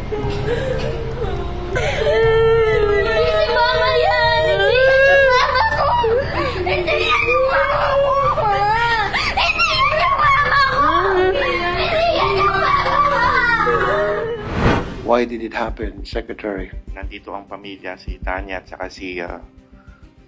Hindi si Mama yan! Hindi yan yung mama ko! Hindi yan yung mama ko! Hindi yan yung mama ko! Hindi yan yung mama ko! Why did it happen, Secretary? Nandito ang pamilya, si Tanya at saka si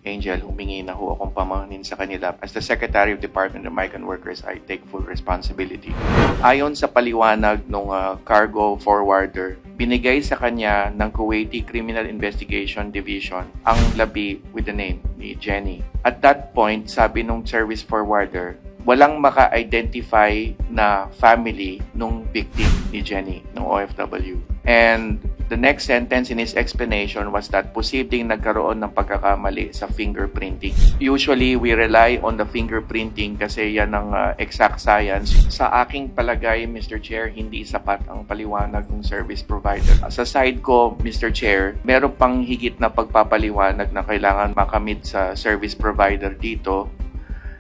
Angel. Humingi na ho akong pamahanin sa kanila. As the Secretary of Department of Migrant Workers, I take full responsibility. Ayon sa paliwanag ng cargo forwarder, binigay sa kanya ng Kuwaiti Criminal Investigation Division ang labi with the name ni Jenny. At that point, sabi nung service forwarder, walang maka-identify na family nung victim ni Jenny, ng OFW. And the next sentence in his explanation was that posibleng nagkaroon ng pagkakamali sa fingerprinting. Usually, we rely on the fingerprinting kasi yan ang exact science. Sa aking palagay, Mr. Chair, hindi sapat ang paliwanag ng service provider. Sa side ko, Mr. Chair, meron pang higit na pagpapaliwanag na kailangan makamit sa service provider dito.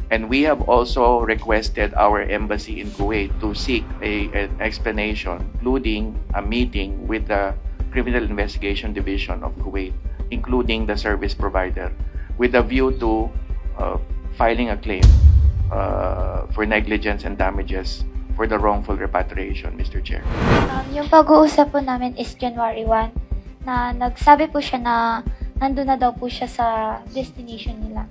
And we have also requested our embassy in Kuwait to seek an explanation, including a meeting with the Criminal Investigation Division of Kuwait, including the service provider, with a view to filing a claim for negligence and damages for the wrongful repatriation, Mr. Chair. Yung pag-uusap po namin is January 1 na nagsabi po siya na nandun na daw po siya sa destination nila.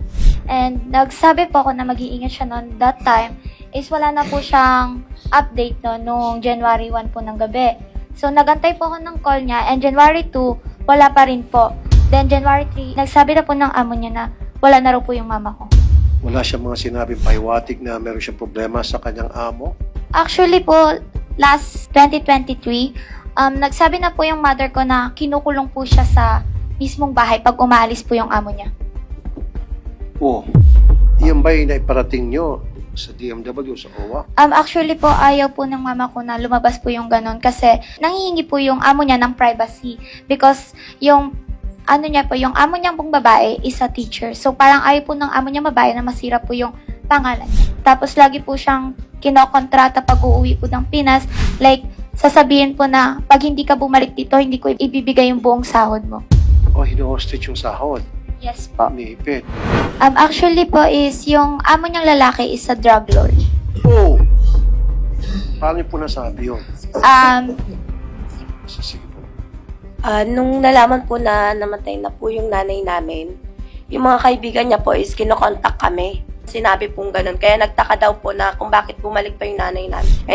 And nagsabi po ako na mag-iingat siya noon that time is wala na po siyang update no, nung January 1 po ng gabi. So nagantay po ako ng call niya and January 2, wala pa rin po. Then January 3, nagsabi na po ng amo niya na wala na raw po yung mama ko. Wala siyang mga sinabing pahiwatig na meron siyang problema sa kanyang amo? Actually po, last 2023, nagsabi na po yung mother ko na kinukulong po siya sa mismong bahay pag umaalis po yung amo niya. Oh, yan ba'y naiparating nyo sa DMW, sa OWA? Actually po, ayaw po ng mama ko na lumabas po yung ganon kasi nangihingi po yung amo niya ng privacy because yung yung amo niyang pong babae is a teacher. So parang ayaw po ng amo niyang babae na masira po yung pangalan niya. Tapos lagi po siyang kinokontrata pag uuwi po ng Pinas. Like, sasabihin po na pag hindi ka bumalik dito, hindi ko ibibigay yung buong sahod mo. O, hino-hostage yung sahod Yes po. ni Ipet. Actually po is yung amo niyang lalaki is a drug lord. Oh! Paano niyo po nasabi yun? Sige po. Nung nalaman po na namatay na po yung nanay namin, yung mga kaibigan niya po is kinokontak kami. Sinabi pong ganun. Kaya nagtaka daw po na kung bakit bumalik pa yung nanay namin. And